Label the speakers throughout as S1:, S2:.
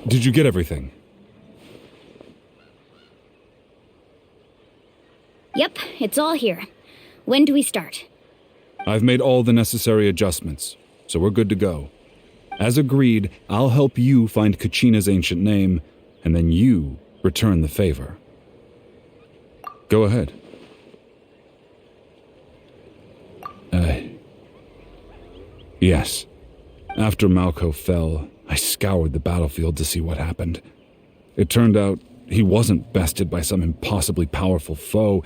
S1: Did you get everything?
S2: Yep, it's all here. When do we start?
S1: I've made all the necessary adjustments, so we're good to go. As agreed, I'll help you find Kachina's ancient name, and then you return the favor. Go ahead. Yes. After Malko fell, I scoured the battlefield to see what happened. It turned out he wasn't bested by some impossibly powerful foe.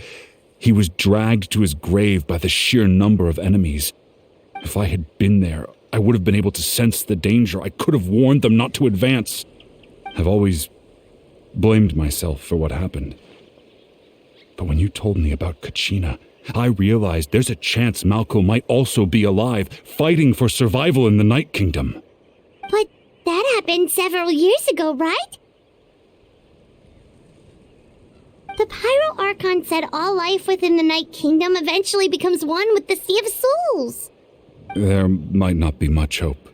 S1: He was dragged to his grave by the sheer number of enemies. If I had been there, I would have been able to sense the danger. I could have warned them not to advance. I've always blamed myself for what happened. But when you told me about Kachina, I realized there's a chance Malko might also be alive, fighting for survival in the Night Kingdom.
S3: But that happened several years ago, right? The Pyro Archon said all life within the Night Kingdom eventually becomes one with the Sea of Souls.
S1: There might not be much hope,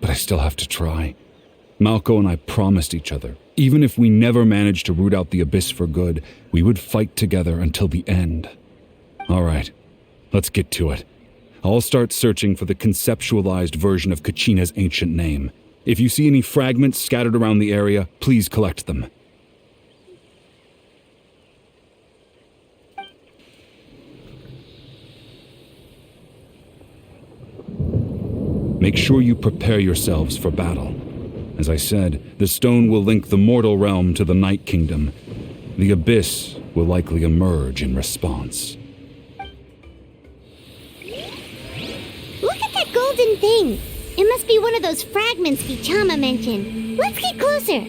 S1: but I still have to try. Malko and I promised each other, even if we never managed to root out the Abyss for good, we would fight together until the end. All right, let's get to it. I'll start searching for the conceptualized version of Kachina's ancient name. If you see any fragments scattered around the area, please collect them. Make sure you prepare yourselves for battle. As I said, the stone will link the mortal realm to the Night Kingdom. The Abyss will likely emerge in response.
S3: Look at that golden thing! It must be one of those fragments Gichama mentioned. Let's get closer!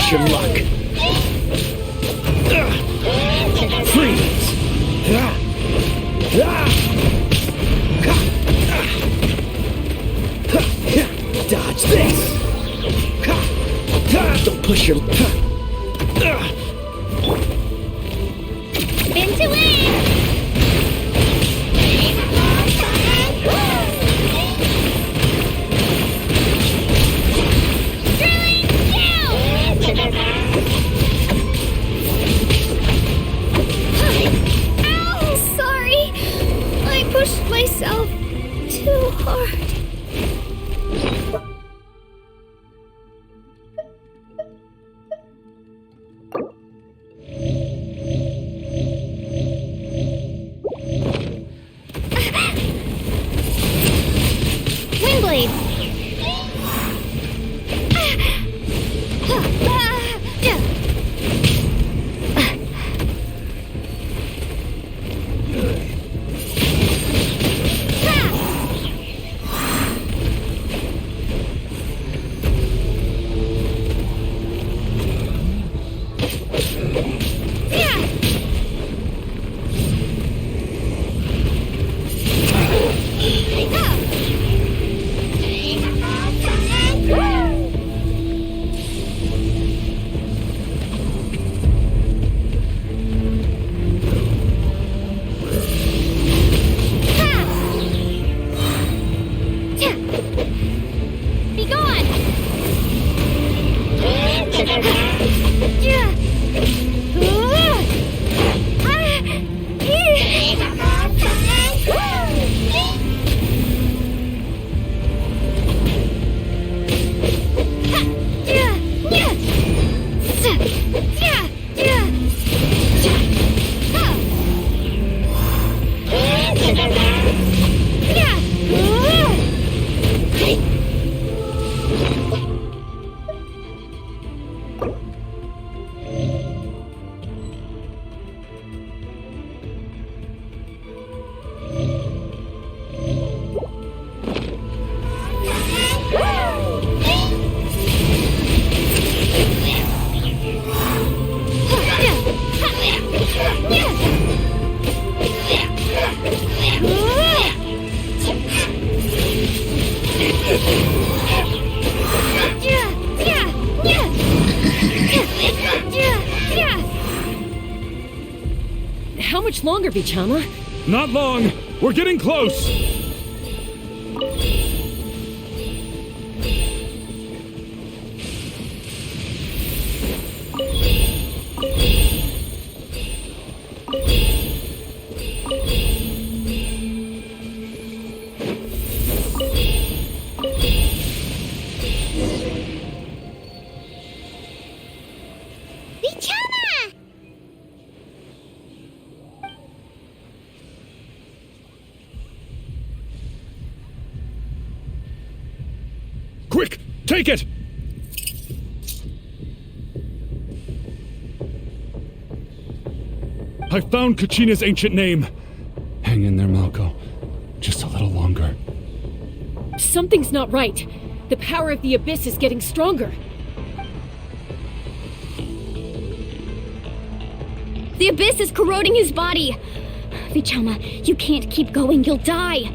S4: push your luck. Freeze! Dodge this! Don't push your...
S3: Spin to win!
S2: Ow! Sorry. I pushed myself too hard.
S3: Windblade!
S2: Be gone!
S5: How much longer, Vichama?
S1: Not long. We're getting close.
S3: Vichama!
S1: Quick, take it! I found Kachina's ancient name. Hang in there, Malco. Just a little longer.
S5: Something's not right. The power of the Abyss is getting stronger.
S2: The Abyss is corroding his body. Vichama, you can't keep going. You'll die.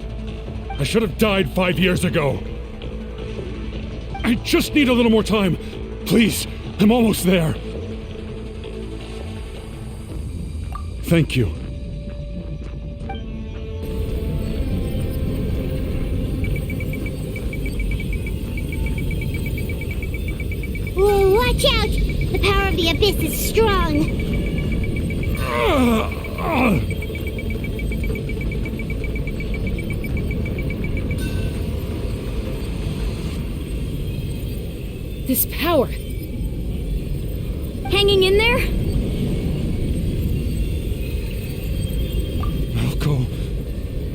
S1: I should have died 5 years ago. I just need a little more time. Please, I'm almost there. Thank you.
S3: Whoa, watch out! The power of the Abyss is strong.
S5: This power.
S2: Hanging in there?
S1: Malco.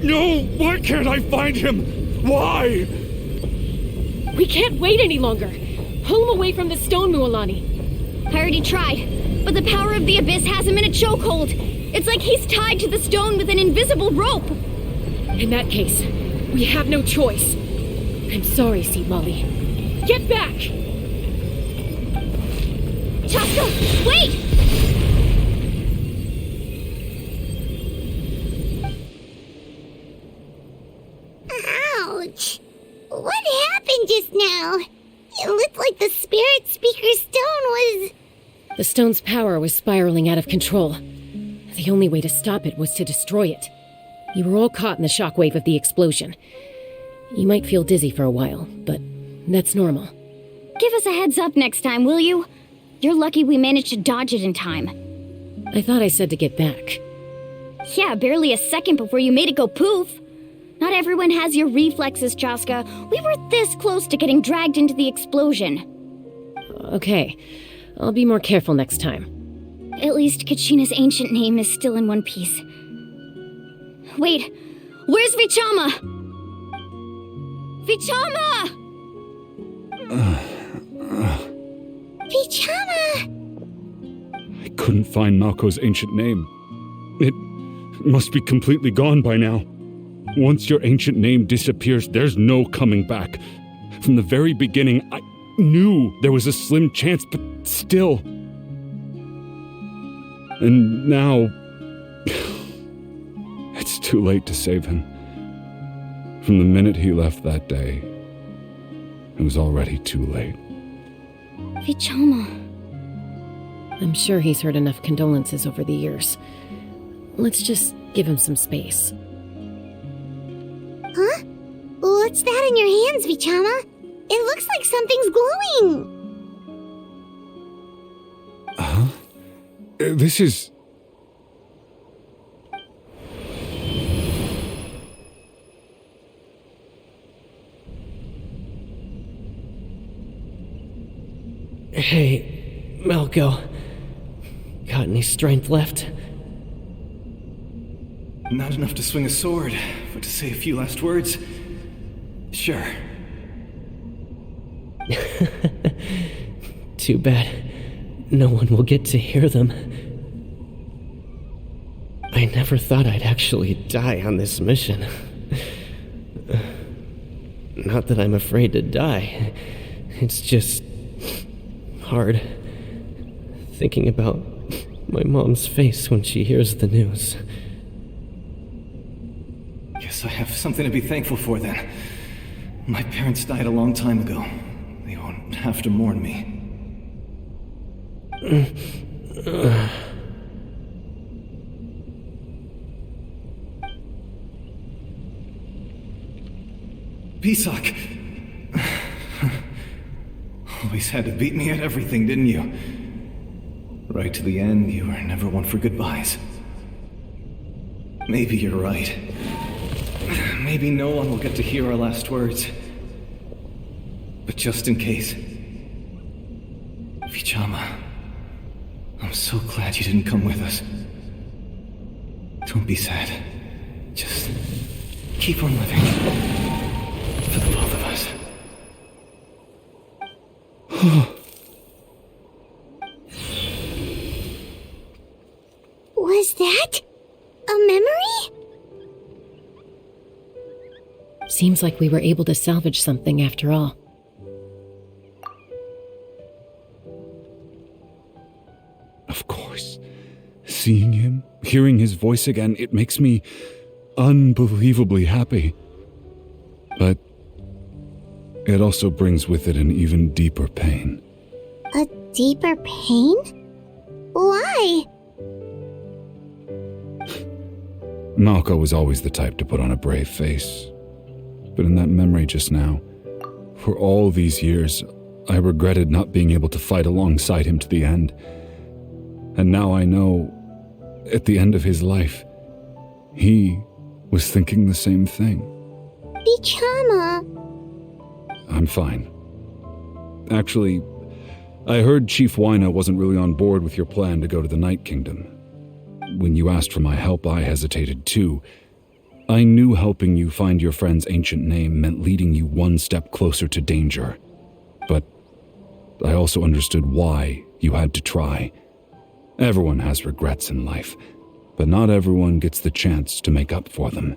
S1: No! Why can't I find him? Why?
S5: We can't wait any longer. Pull him away from the stone, Mualani.
S2: I already tried, but the power of the Abyss has him in a chokehold. It's like he's tied to the stone with an invisible rope.
S5: In that case, we have no choice. I'm sorry, Seed Molly. Get back!
S2: Chaska, wait!
S3: Ouch! What happened just now? It looked like the spirit speaker's stone was...
S5: The stone's power was spiraling out of control. The only way to stop it was to destroy it. You were all caught in the shockwave of the explosion. You might feel dizzy for a while, but that's normal.
S2: Give us a heads up next time, will you? You're lucky we managed to dodge it in time.
S5: I thought I said to get back.
S2: Yeah, barely a second before you made it go poof. Not everyone has your reflexes, Chaska. We were this close to getting dragged into the explosion.
S5: Okay, I'll be more careful next time.
S2: At least Kachina's ancient name is still in one piece. Wait, where's Vichama? Vichama!
S3: Vichama!
S1: I couldn't find Malko's ancient name. It must be completely gone by now. Once your ancient name disappears, there's no coming back. From the very beginning, I knew there was a slim chance, but still. And now... it's too late to save him. From the minute he left that day, it was already too late.
S2: Vichama.
S5: I'm sure he's heard enough condolences over the years. Let's just give him some space.
S3: Huh? What's that in your hands, Vichama? It looks like something's glowing!
S1: Huh? This is...
S4: Hey, Malko. Got any strength left?
S6: Not enough to swing a sword, but to say a few last words? Sure.
S4: Too bad. No one will get to hear them. I never thought I'd actually die on this mission. Not that I'm afraid to die. It's just... hard. Thinking about my mom's face when she hears the news.
S6: Guess I have something to be thankful for then. My parents died a long time ago. They won't have to mourn me. Pisak! Always had to beat me at everything, didn't you? Right to the end, you were never one for goodbyes. Maybe you're right. Maybe no one will get to hear our last words. But just in case... Vichama, I'm so glad you didn't come with us. Don't be sad. Just keep on living. For the both of us.
S3: Was that a memory?
S5: Seems like we were able to salvage something after all.
S1: Of course. Seeing him, hearing his voice again, it makes me unbelievably happy. But it also brings with it an even deeper pain.
S3: A deeper pain? Why?
S1: Malko was always the type to put on a brave face. But in that memory just now, for all these years, I regretted not being able to fight alongside him to the end. And now I know, at the end of his life, he was thinking the same thing.
S3: Vichama.
S1: I'm fine. Actually, I heard Chief Wyna wasn't really on board with your plan to go to the Night Kingdom. When you asked for my help, I hesitated too. I knew helping you find your friend's ancient name meant leading you one step closer to danger. But I also understood why you had to try. Everyone has regrets in life, but not everyone gets the chance to make up for them.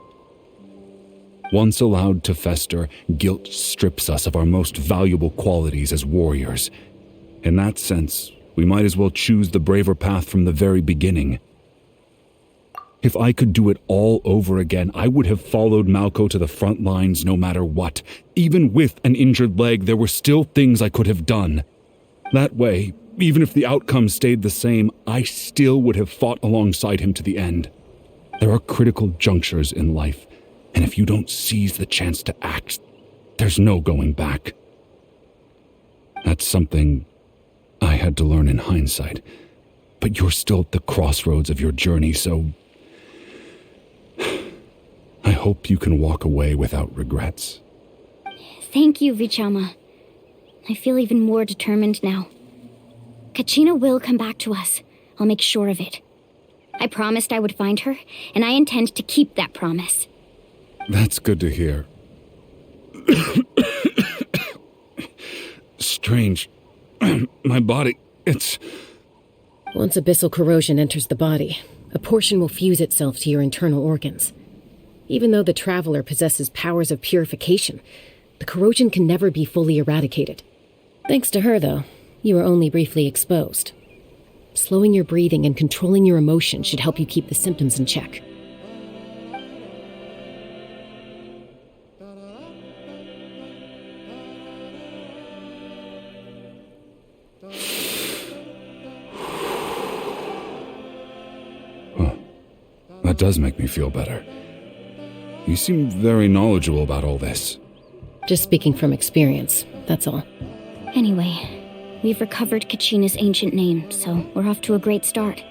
S1: Once allowed to fester, guilt strips us of our most valuable qualities as warriors. In that sense, We might as well choose the braver path from the very beginning. If I could do it all over again, I would have followed Malco to the front lines no matter what. Even with an injured leg, there were still things I could have done. That way, even if the outcome stayed the same, I still would have fought alongside him to the end. There are critical junctures in life, and if you don't seize the chance to act, there's no going back. That's something I had to learn in hindsight, but you're still at the crossroads of your journey, so I hope you can walk away without regrets.
S2: Thank you, Vichama. I feel even more determined now. Kachina will come back to us. I'll make sure of it. I promised I would find her, and I intend to keep that promise.
S1: That's good to hear. Strange. My body, it's...
S5: Once abyssal corrosion enters the body, a portion will fuse itself to your internal organs. Even though the Traveler possesses powers of purification, the corrosion can never be fully eradicated. Thanks to her, though, you are only briefly exposed. Slowing your breathing and controlling your emotions should help you keep the symptoms in check.
S1: That does make me feel better. You seem very knowledgeable about all this.
S5: Just speaking from experience, that's all.
S2: Anyway, we've recovered Kachina's ancient name, so we're off to a great start.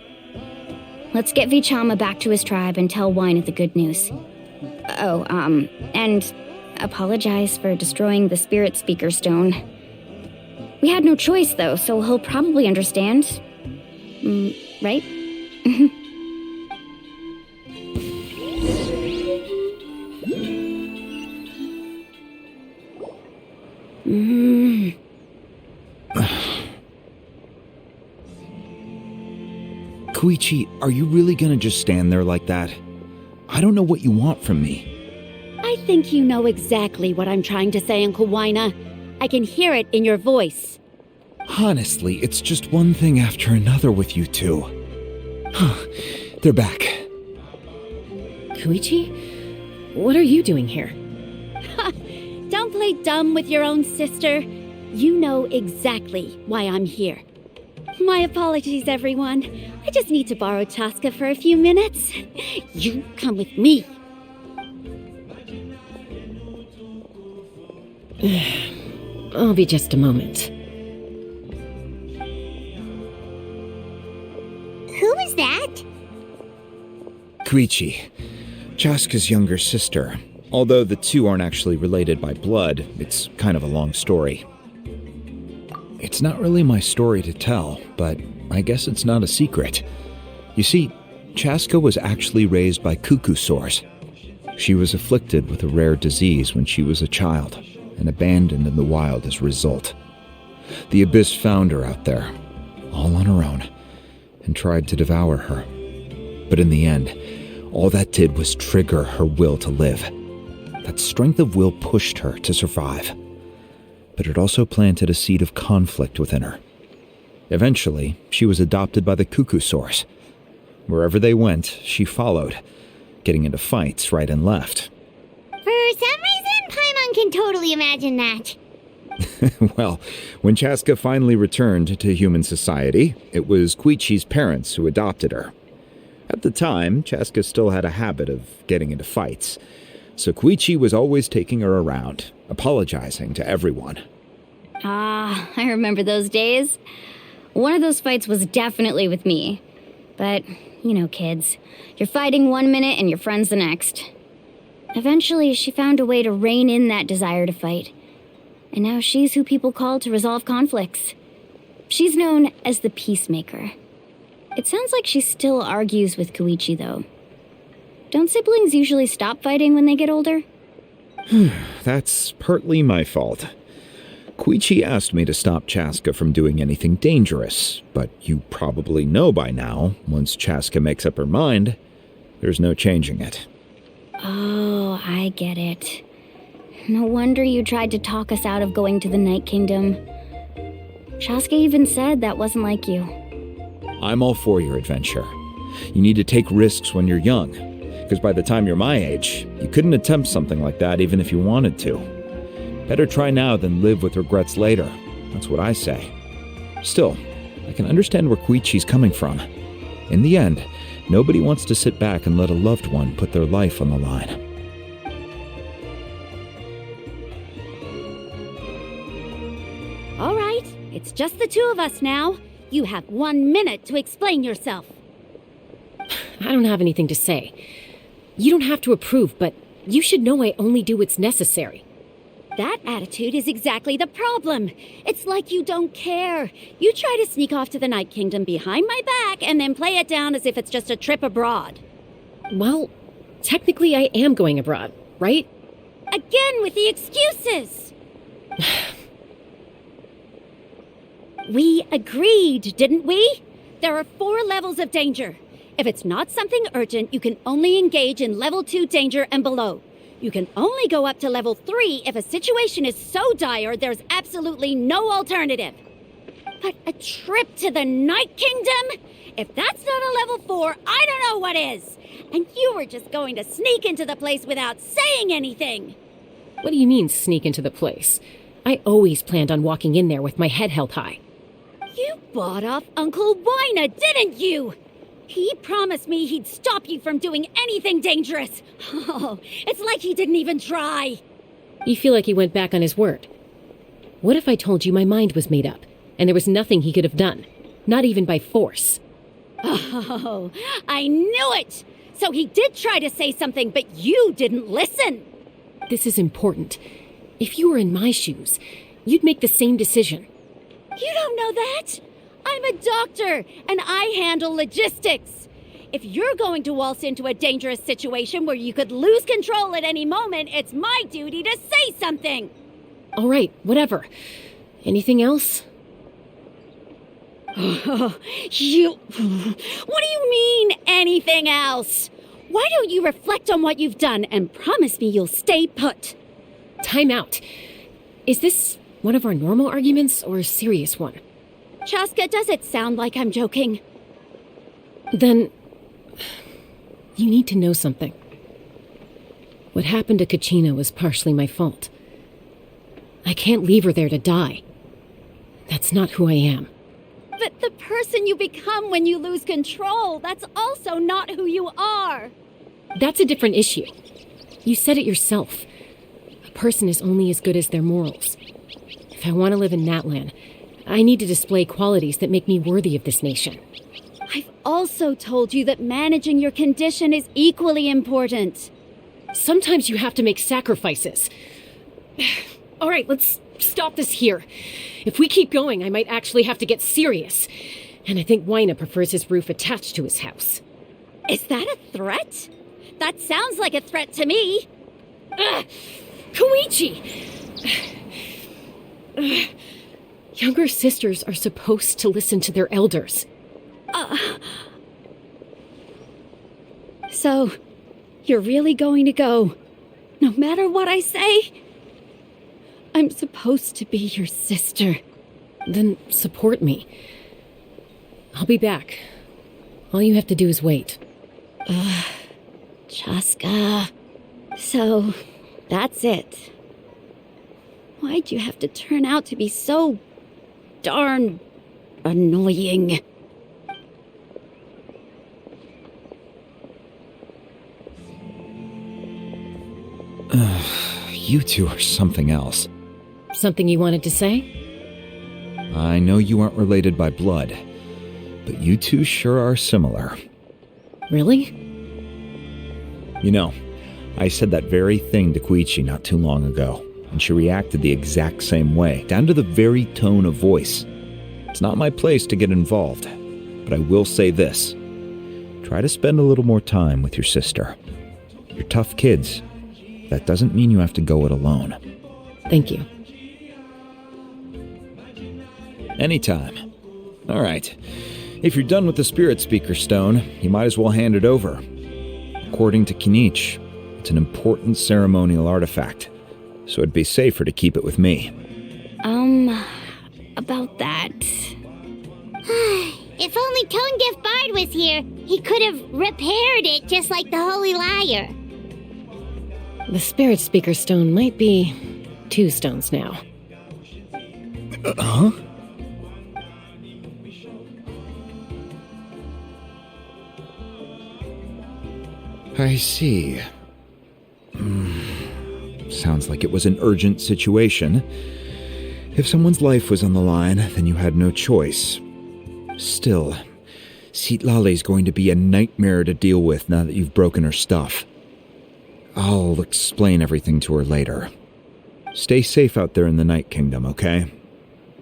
S2: Let's get Vichama back to his tribe and tell Wina the good news. And apologize for destroying the Spirit Speaker Stone. We had no choice, though, so he'll probably understand. Right?
S7: Koichi, are you really gonna just stand there like that? I don't know what you want from me.
S8: I think you know exactly what I'm trying to say, Uncle Wina. I can hear it in your voice.
S7: Honestly, it's just one thing after another with you two. They're back.
S5: Koichi? What are you doing here?
S8: Don't play dumb with your own sister. You know exactly why I'm here. My apologies, everyone. I just need to borrow Chaska for a few minutes. You come with me.
S5: I'll be just a moment.
S3: Who is that?
S7: Koichi, Chaska's younger sister. Although the two aren't actually related by blood, it's kind of a long story. It's not really my story to tell, but I guess it's not a secret. You see, Chaska was actually raised by cuckoo sores. She was afflicted with a rare disease when she was a child, and abandoned in the wild as a result. The Abyss found her out there, all on her own, and tried to devour her. But in the end, all that did was trigger her will to live. That strength of will pushed her to survive. But it also planted a seed of conflict within her. Eventually, she was adopted by the cuckoo sores. Wherever they went, she followed, getting into fights right and left.
S3: For some reason, Paimon can totally imagine that.
S7: Well, when Chaska finally returned to human society, it was Koichi's parents who adopted her. At the time, Chaska still had a habit of getting into fights, so Koichi was always taking her around, apologizing to everyone.
S2: I remember those days. One of those fights was definitely with me. But, you know, kids. You're fighting one minute and your friend's the next. Eventually, she found a way to rein in that desire to fight. And now she's who people call to resolve conflicts. She's known as the Peacemaker. It sounds like she still argues with Koichi, though. Don't siblings usually stop fighting when they get older?
S7: That's partly my fault. Koichi asked me to stop Chaska from doing anything dangerous, but you probably know by now, once Chaska makes up her mind, there's no changing it.
S2: Oh, I get it. No wonder you tried to talk us out of going to the Night Kingdom. Shaska even said that wasn't like you.
S7: I'm all for your adventure. You need to take risks when you're young, because by the time you're my age, you couldn't attempt something like that even if you wanted to. Better try now than live with regrets later. That's what I say. Still, I can understand where Koichi's coming from. In the end, nobody wants to sit back and let a loved one put their life on the line.
S8: All right, it's just the two of us now. You have 1 minute to explain yourself.
S5: I don't have anything to say. You don't have to approve, but you should know I only do what's necessary.
S8: That attitude is exactly the problem. It's like you don't care. You try to sneak off to the Night Kingdom behind my back and then play it down as if it's just a trip abroad.
S5: Well, technically I am going abroad, right?
S8: Again with the excuses! We agreed, didn't we? There are 4 levels of danger. If it's not something urgent, you can only engage in level 2 danger and below. You can only go up to level 3 if a situation is so dire there's absolutely no alternative. But a trip to the Night Kingdom? If that's not a level 4, I don't know what is. And you were just going to sneak into the place without saying anything.
S5: What do you mean, sneak into the place? I always planned on walking in there with my head held high.
S8: You bought off Uncle Wina, didn't you? He promised me he'd stop you from doing anything dangerous. Oh, it's like he didn't even try.
S5: You feel like he went back on his word. What if I told you my mind was made up, and there was nothing he could have done? Not even by force.
S8: Oh, I knew it! So he did try to say something, but you didn't listen.
S5: This is important. If you were in my shoes, you'd make the same decision.
S8: You don't know that? I'm a doctor, and I handle logistics. If you're going to waltz into a dangerous situation where you could lose control at any moment, it's my duty to say something.
S5: All right, whatever. Anything else?
S8: What do you mean, anything else? Why don't you reflect on what you've done and promise me you'll stay put?
S5: Time out. Is this one of our normal arguments or a serious one?
S8: Chaska, does it sound like I'm joking?
S5: Then, you need to know something. What happened to Kachina was partially my fault. I can't leave her there to die. That's not who I am.
S8: But the person you become when you lose control, that's also not who you are.
S5: That's a different issue. You said it yourself. A person is only as good as their morals. If I want to live in Natlan, I need to display qualities that make me worthy of this nation.
S8: I've also told you that managing your condition is equally important.
S5: Sometimes you have to make sacrifices. All right, let's stop this here. If we keep going, I might actually have to get serious. And I think Wina prefers his roof attached to his house.
S8: Is that a threat? That sounds like a threat to me.
S5: Koichi! Younger sisters are supposed to listen to their elders.
S8: So, you're really going to go, no matter what I say? I'm supposed to be your sister.
S5: Then support me. I'll be back. All you have to do is wait.
S8: Chaska. So, that's it. Why'd you have to turn out to be so darn annoying?
S7: You two are something else.
S5: Something you wanted to say?
S7: I know you aren't related by blood, but you two sure are similar.
S5: Really?
S7: You know, I said that very thing to Koichi not too long ago, and she reacted the exact same way, down to the very tone of voice. It's not my place to get involved, but I will say this. Try to spend a little more time with your sister. You're tough kids. That doesn't mean you have to go it alone.
S5: Thank you.
S7: Anytime. All right. If you're done with the Spirit Speaker Stone, you might as well hand it over. According to Kinich, it's an important ceremonial artifact, so it'd be safer to keep it with me.
S2: about that.
S3: If only Tone-Deaf Bard was here, he could have repaired it just like the Holy Liar.
S5: The Spirit Speaker Stone might be 2 stones now.
S7: Huh? I see. Sounds like it was an urgent situation. If someone's life was on the line, then you had no choice. Still, Citlali's going to be a nightmare to deal with now that you've broken her stuff. I'll explain everything to her later. Stay safe out there in the Night Kingdom, okay?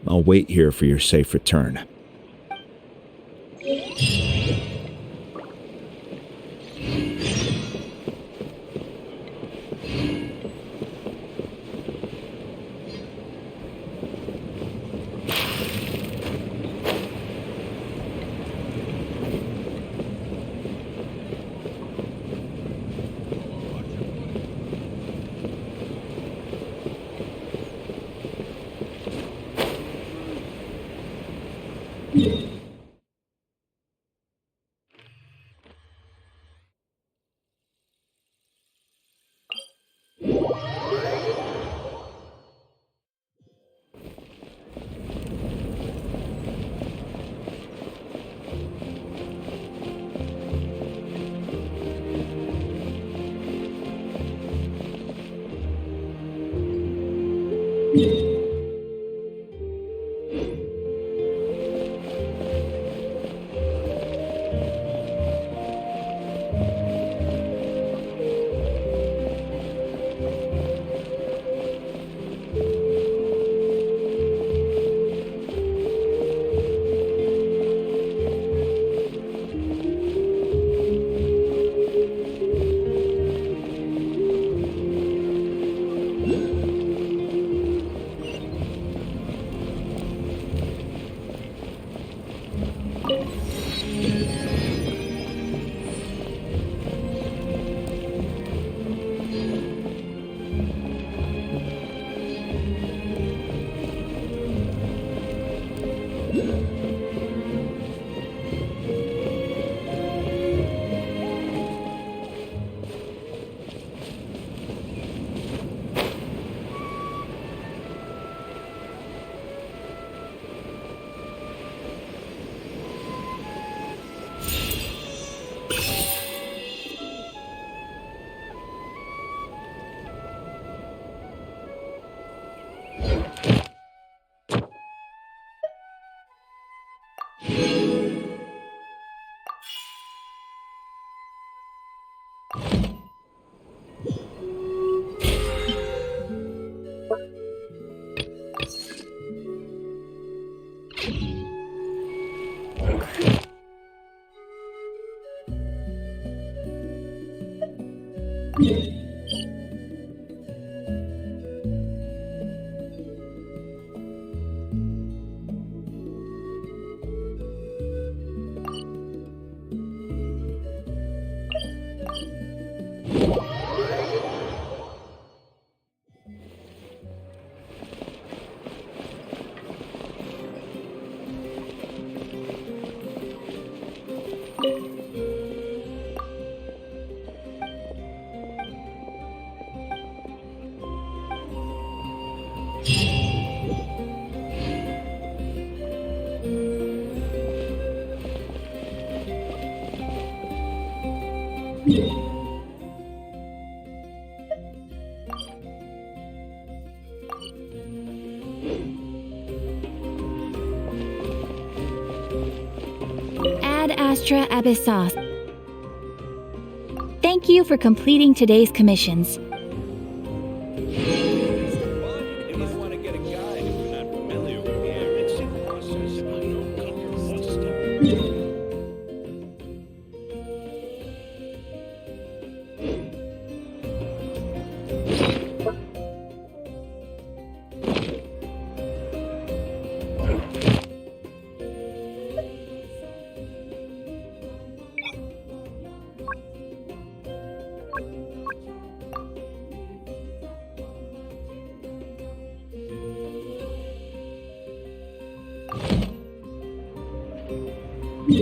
S7: I'll wait here for your safe return.
S8: Ad Astra Abyssos. Thank you for completing today's commissions.
S3: We're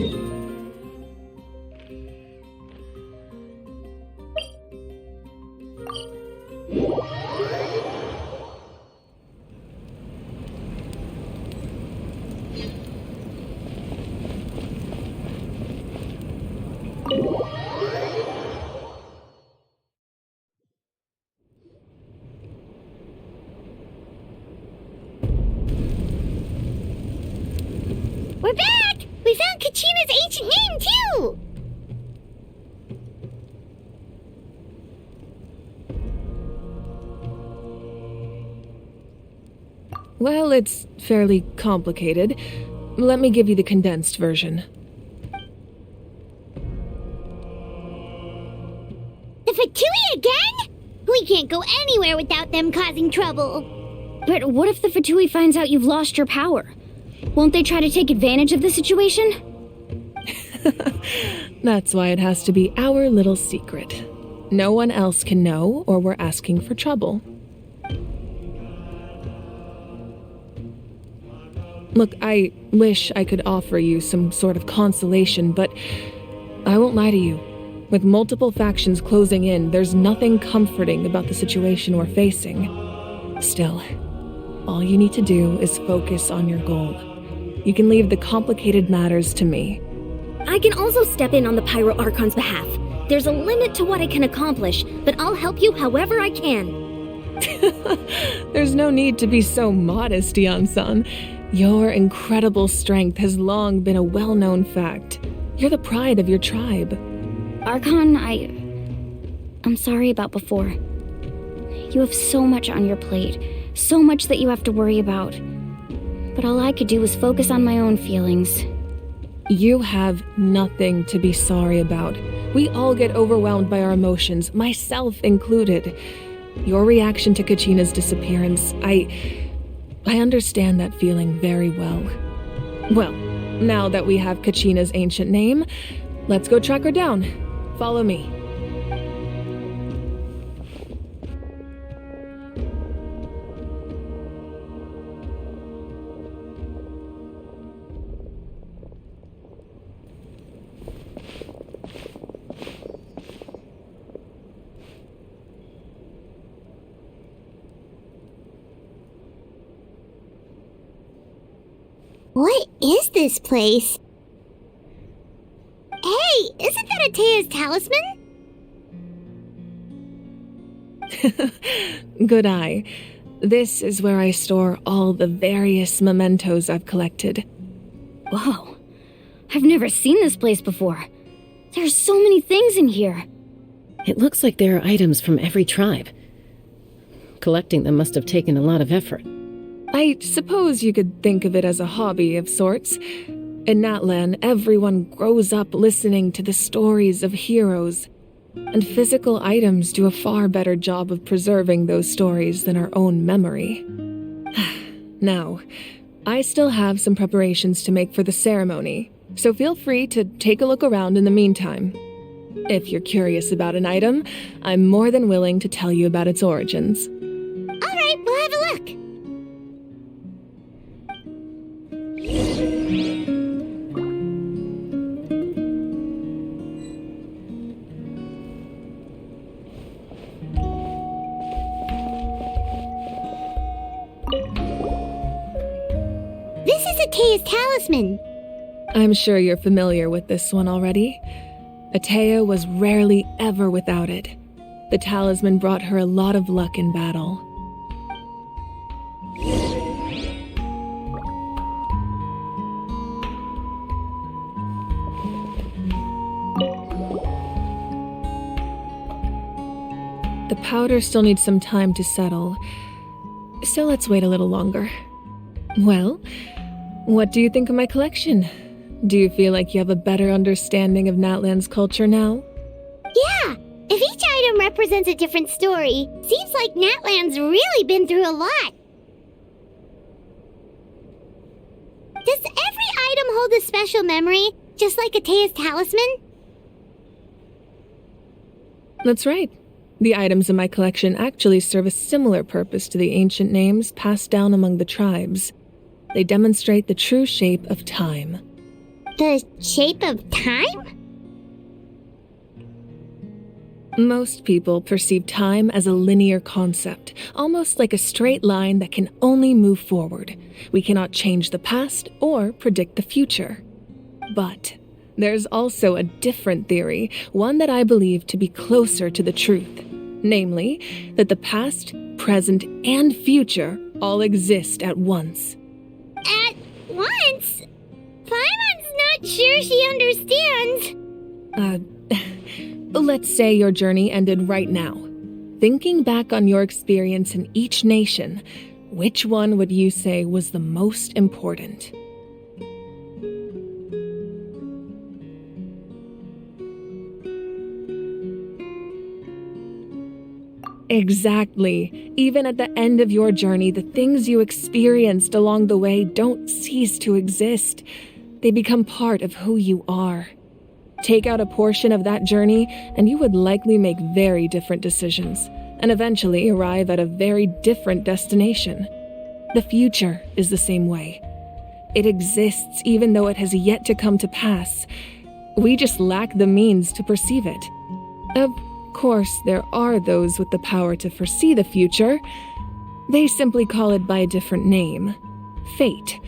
S3: back! We found Kachina's ancient name, too!
S9: Well, it's fairly complicated. Let me give you the condensed version.
S3: The Fatui again? We can't go anywhere without them causing trouble.
S2: But what if the Fatui finds out you've lost your power? Won't they try to take advantage of the situation?
S9: That's why it has to be our little secret. No one else can know, or we're asking for trouble. Look, I wish I could offer you some sort of consolation, but I won't lie to you. With multiple factions closing in, there's nothing comforting about the situation we're facing. Still, all you need to do is focus on your goal. You can leave the complicated matters to me.
S2: I can also step in on the Pyro Archon's behalf. There's a limit to what I can accomplish, but I'll help you however I can.
S9: There's no need to be so modest, Yan-san. Your incredible strength has long been a well-known fact. You're the pride of your tribe.
S2: Archon, I'm sorry about before. You have so much on your plate, so much that you have to worry about. But all I could do was focus on my own feelings.
S9: You have nothing to be sorry about. We all get overwhelmed by our emotions, myself included. Your reaction to Kachina's disappearance, I understand that feeling very well. Well, now that we have Kachina's ancient name, let's go track her down. Follow me.
S3: What is this place? Hey, isn't that Atea's talisman?
S9: Good eye. This is where I store all the various mementos I've collected.
S2: Whoa. I've never seen this place before. There's so many things in here.
S5: It looks like there are items from every tribe. Collecting them must have taken a lot of effort.
S9: I suppose you could think of it as a hobby of sorts. In Natlan, everyone grows up listening to the stories of heroes, and physical items do a far better job of preserving those stories than our own memory. Now, I still have some preparations to make for the ceremony, so feel free to take a look around in the meantime. If you're curious about an item, I'm more than willing to tell you about its origins.
S3: All right, we'll have a look. This is Atea's talisman.
S9: I'm sure you're familiar with this one already. Atea was rarely ever without it. The talisman brought her a lot of luck in battle. The powder still needs some time to settle, so let's wait a little longer. Well, what do you think of my collection? Do you feel like you have a better understanding of Natlan's culture now?
S3: Yeah, if each item represents a different story, seems like Natlan's really been through a lot. Does every item hold a special memory, just like Atea's talisman?
S9: That's right. The items in my collection actually serve a similar purpose to the ancient names passed down among the tribes. They demonstrate the true shape of time.
S3: The shape of time?
S9: Most people perceive time as a linear concept, almost like a straight line that can only move forward. We cannot change the past or predict the future. But there's also a different theory, one that I believe to be closer to the truth. Namely, that the past, present, and future all exist at once.
S3: At once? Paimon's not sure she understands.
S9: Let's say your journey ended right now. Thinking back on your experience in each nation, which one would you say was the most important? Exactly. Even at the end of your journey, the things you experienced along the way don't cease to exist. They become part of who you are. Take out a portion of that journey, and you would likely make very different decisions, and eventually arrive at a very different destination. The future is the same way. It exists even though it has yet to come to pass. We just lack the means to perceive it. Of course, there are those with the power to foresee the future. They simply call it by a different name. Fate.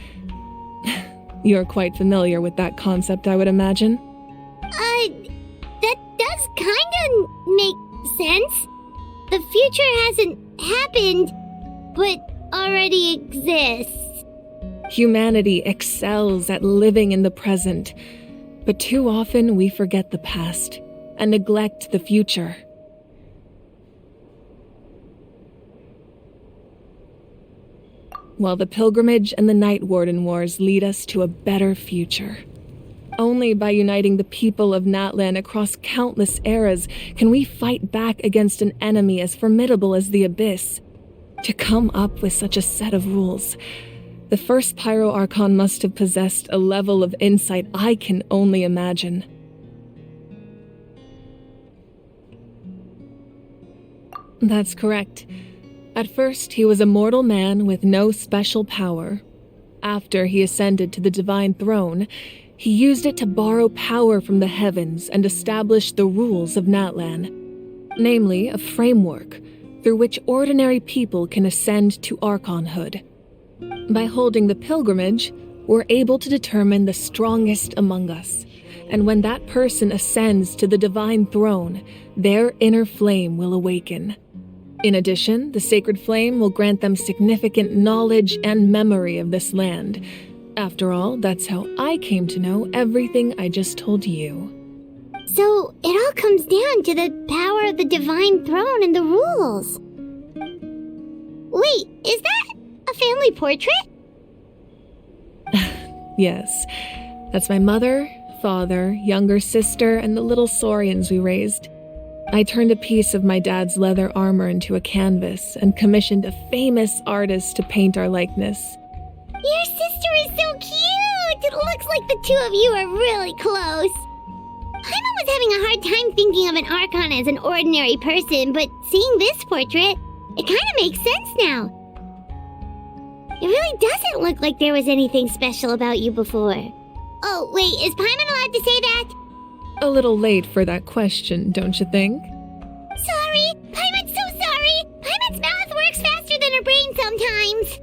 S9: You're quite familiar with that concept, I would imagine.
S3: That does kinda make sense. The future hasn't happened, but already exists.
S9: Humanity excels at living in the present, but too often we forget the past and neglect the future. While the pilgrimage and the Night Warden Wars lead us to a better future. Only by uniting the people of Natlan across countless eras can we fight back against an enemy as formidable as the Abyss. To come up with such a set of rules, the first Pyro Archon must have possessed a level of insight I can only imagine. That's correct. At first, he was a mortal man with no special power. After he ascended to the divine throne, he used it to borrow power from the heavens and establish the rules of Natlan, namely a framework through which ordinary people can ascend to Archonhood. By holding the pilgrimage, we're able to determine the strongest among us, and when that person ascends to the divine throne, their inner flame will awaken. In addition, the sacred flame will grant them significant knowledge and memory of this land. After all, that's how I came to know everything I just told you.
S3: So, it all comes down to the power of the divine throne and the rules. Wait, is that a family portrait?
S9: Yes, that's my mother, father, younger sister, and the little saurians we raised. I turned a piece of my dad's leather armor into a canvas and commissioned a famous artist to paint our likeness.
S3: Your sister is so cute! It looks like the two of you are really close. Paimon was having a hard time thinking of an Archon as an ordinary person, but seeing this portrait, it kind of makes sense now. It really doesn't look like there was anything special about you before. Oh, wait, is Paimon allowed to say that?
S9: A little late for that question, don't you think?
S3: Sorry! Paimon's so sorry! Paimon's mouth works faster than her brain sometimes!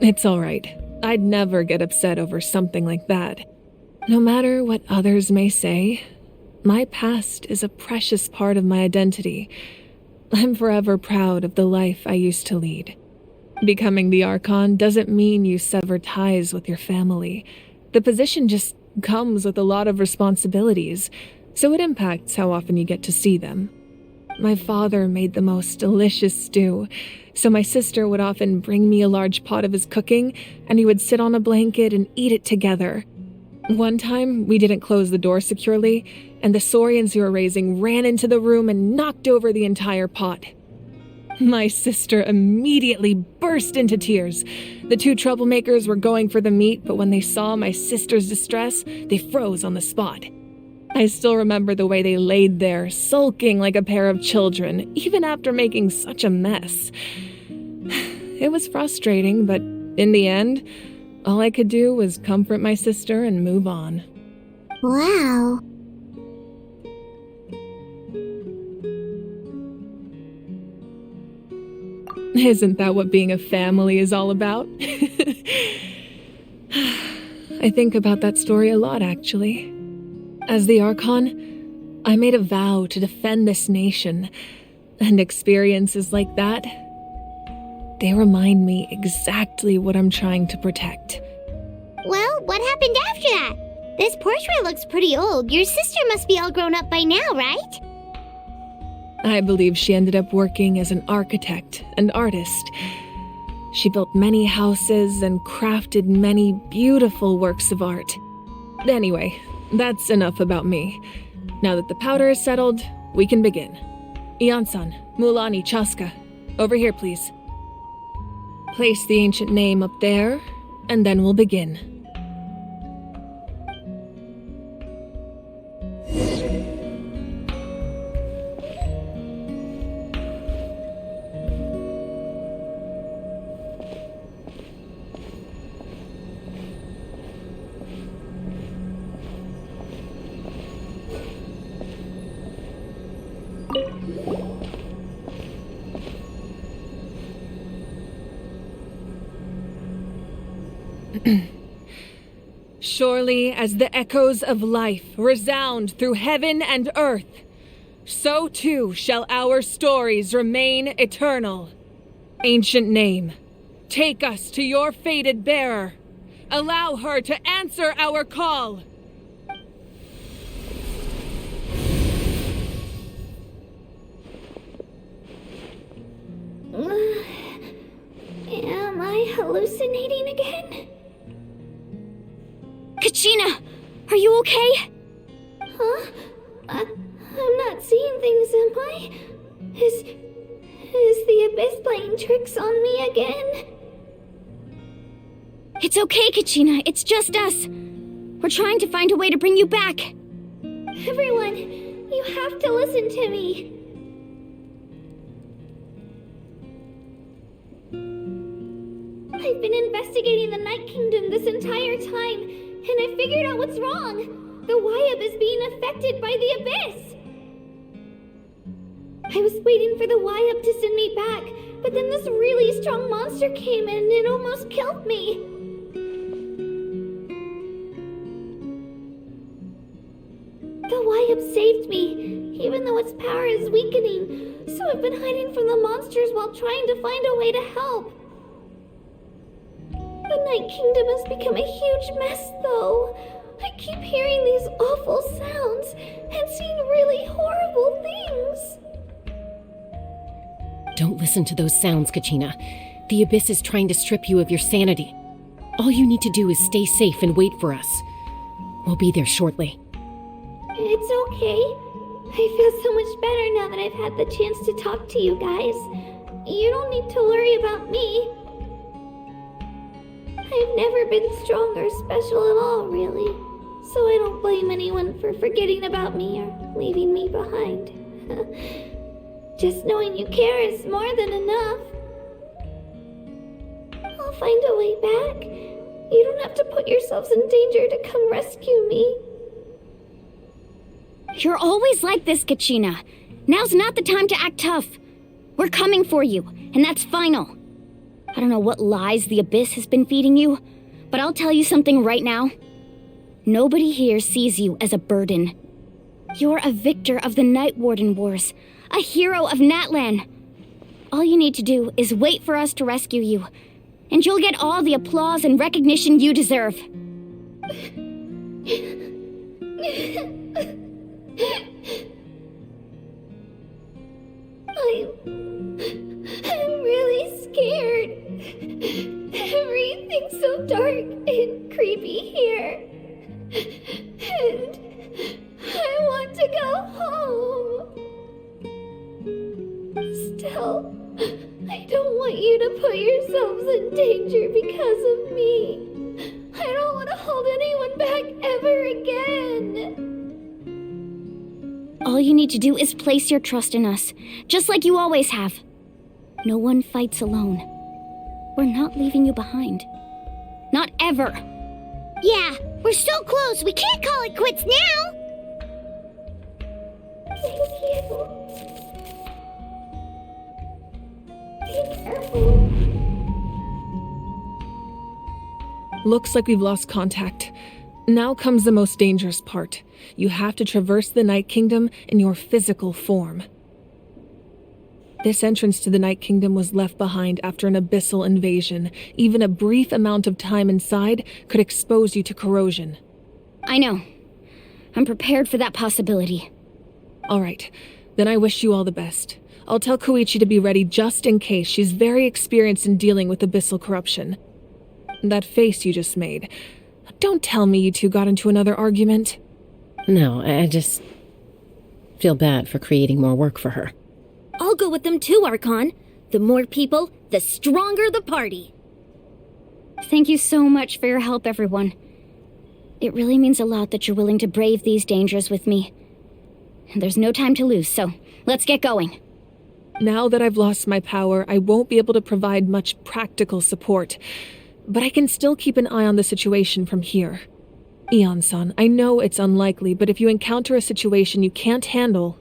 S9: It's all right. I'd never get upset over something like that. No matter what others may say, my past is a precious part of my identity. I'm forever proud of the life I used to lead. Becoming the Archon doesn't mean you sever ties with your family. The position just comes with a lot of responsibilities, so it impacts how often you get to see them. My father made the most delicious stew, so my sister would often bring me a large pot of his cooking, and we would sit on a blanket and eat it together. One time, we didn't close the door securely, and the saurians we were raising ran into the room and knocked over the entire pot. My sister immediately burst into tears. The two troublemakers were going for the meat, but when they saw my sister's distress, they froze on the spot. I still remember the way they laid there, sulking like a pair of children, even after making such a mess. It was frustrating, but in the end, All I could do was comfort my sister and move on.
S3: Wow.
S9: Isn't that what being a family is all about? I think about that story a lot, actually. As the Archon, I made a vow to defend this nation, and experiences like that, they remind me exactly what I'm trying to protect.
S3: Well, what happened after that? This portrait looks pretty old. Your sister must be all grown up by now, right?
S9: I believe she ended up working as an architect and artist. She built many houses and crafted many beautiful works of art. Anyway, that's enough about me. Now that the powder is settled, we can begin. Ian-san, Mulani, Chaska, over here, please. Place the ancient name up there, and then we'll begin. Surely as the echoes of life resound through heaven and earth, so too shall our stories remain eternal. Ancient name, take us to your fated bearer. Allow her to answer our call.
S3: Am I hallucinating again?
S2: Kachina, are you okay?
S3: Huh? I'm not seeing things, am I? Is the Abyss playing tricks on me again?
S2: It's okay, Kachina. It's just us. We're trying to find a way to bring you back.
S3: Everyone, you have to listen to me. I've been investigating the Night Kingdom this entire time, and I figured out what's wrong. The Wyab is being affected by the Abyss. I was waiting for the Wyab to send me back, but then this really strong monster came in and it almost killed me. The Wyab saved me, even though its power is weakening, so I've been hiding from the monsters while trying to find a way to help. The Night Kingdom has become a huge mess, though. I keep hearing these awful sounds and seeing really horrible things.
S5: Don't listen to those sounds, Kachina. The Abyss is trying to strip you of your sanity. All you need to do is stay safe and wait for us. We'll be there shortly.
S3: It's okay. I feel so much better now that I've had the chance to talk to you guys. You don't need to worry about me. I've never been strong or special at all, really. So I don't blame anyone for forgetting about me or leaving me behind. Just knowing you care is more than enough. I'll find a way back. You don't have to put yourselves in danger to come rescue me.
S2: You're always like this, Kachina. Now's not the time to act tough. We're coming for you, and that's final. I don't know what lies the Abyss has been feeding you, but I'll tell you something right now. Nobody here sees you as a burden. You're a victor of the Night Warden Wars, a hero of Natlan. All you need to do is wait for us to rescue you, and you'll get all the applause and recognition you deserve.
S3: I'm really scared. Everything's so dark and creepy here. And I want to go home. Still, I don't want you to put yourselves in danger because of me. I don't want to hold anyone back ever again.
S2: All you need to do is place your trust in us, just like you always have. No one fights alone. We're not leaving you behind. Not ever.
S3: Yeah, we're so close. We can't call it quits now.
S9: Looks like we've lost contact. Now comes the most dangerous part. You have to traverse the Night Kingdom in your physical form. This entrance to the Night Kingdom was left behind after an abyssal invasion. Even a brief amount of time inside could expose you to corrosion.
S2: I know. I'm prepared for that possibility.
S9: All right, then I wish you all the best. I'll tell Koichi to be ready just in case. She's very experienced in dealing with abyssal corruption. That face you just made. Don't tell me you two got into another argument.
S5: No, I just feel bad for creating more work for her.
S8: I'll go with them too, Archon. The more people, the stronger the party.
S2: Thank you so much for your help, everyone. It really means a lot that you're willing to brave these dangers with me. And there's no time to lose, so let's get going.
S9: Now that I've lost my power, I won't be able to provide much practical support. But I can still keep an eye on the situation from here. Eon-san, I know it's unlikely, but if you encounter a situation you can't handle...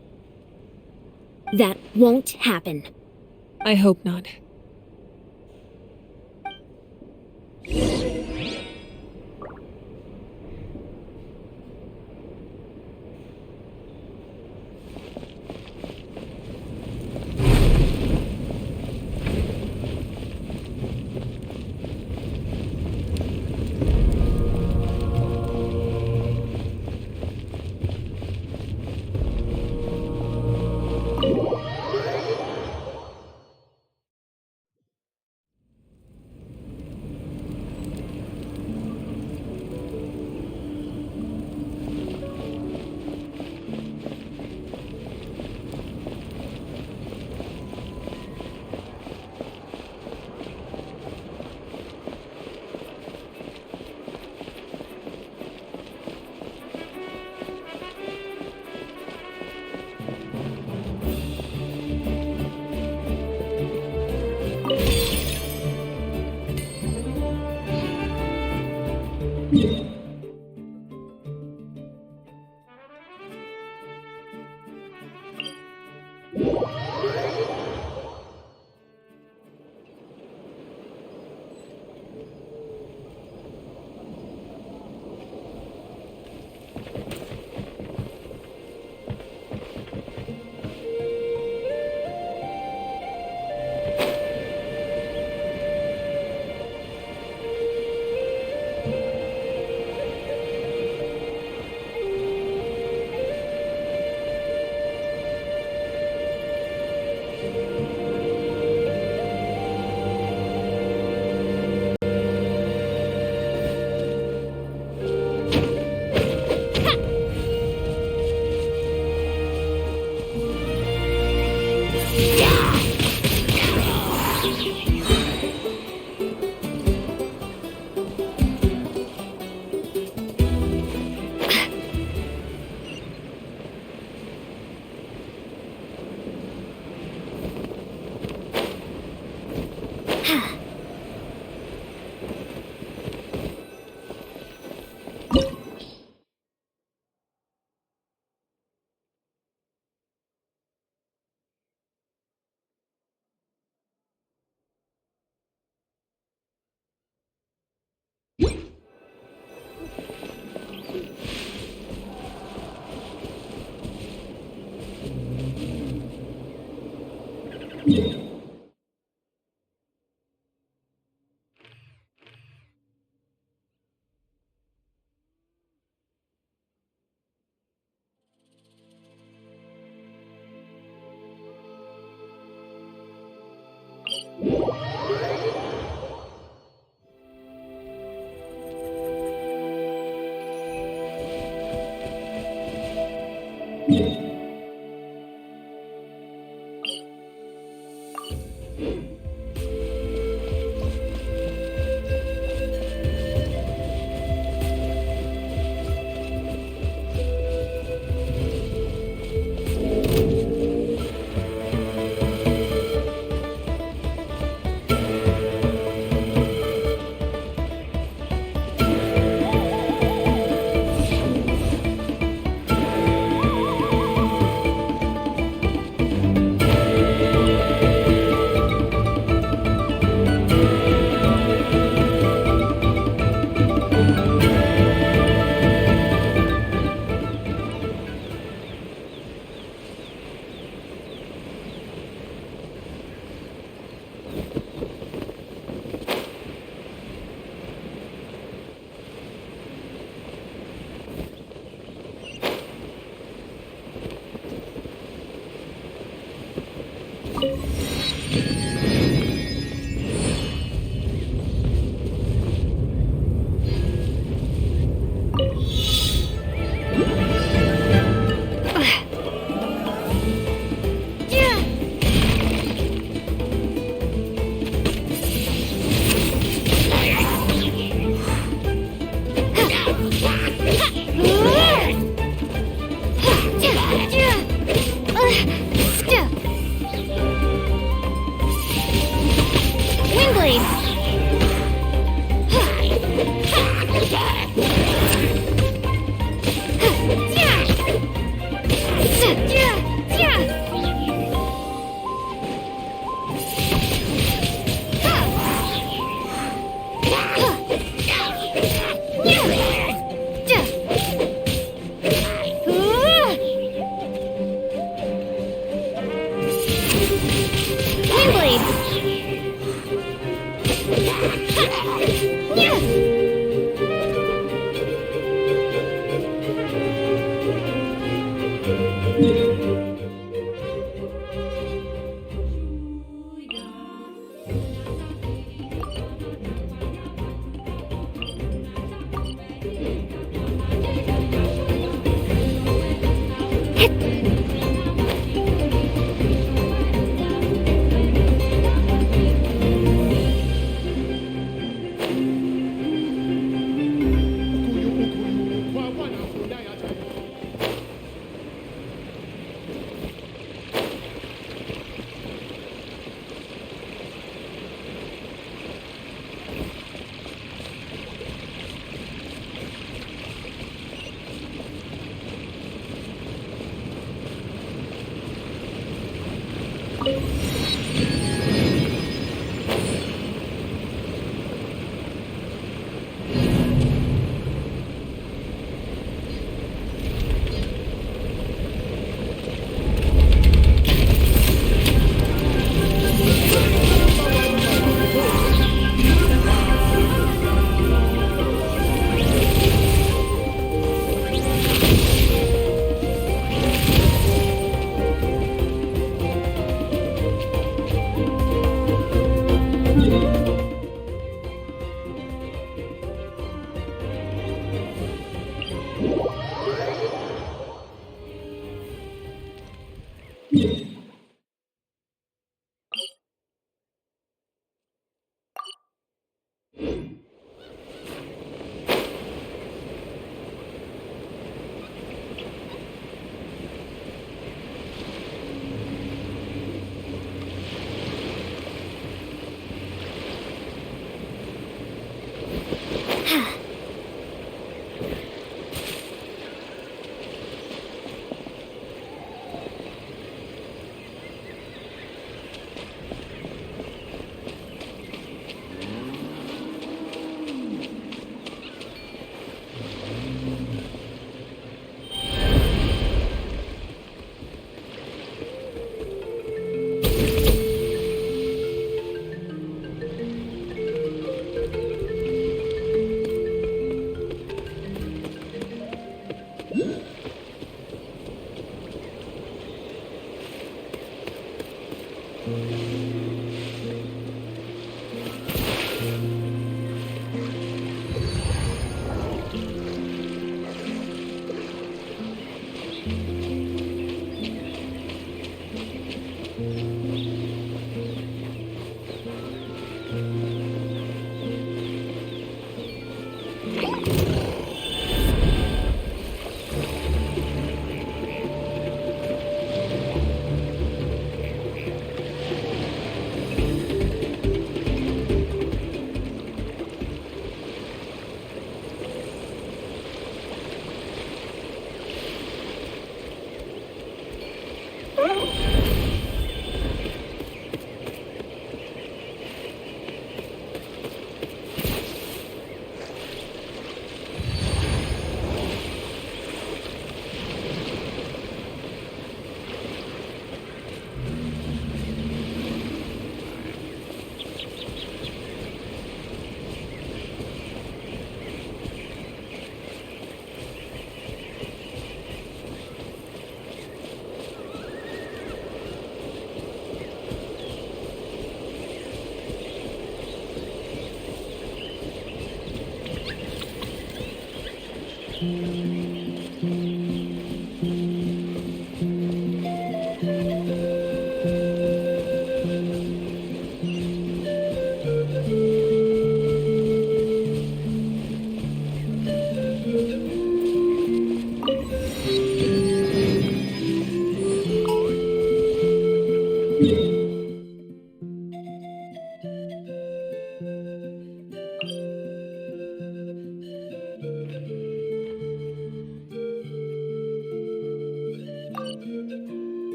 S8: That won't happen.
S9: I hope not.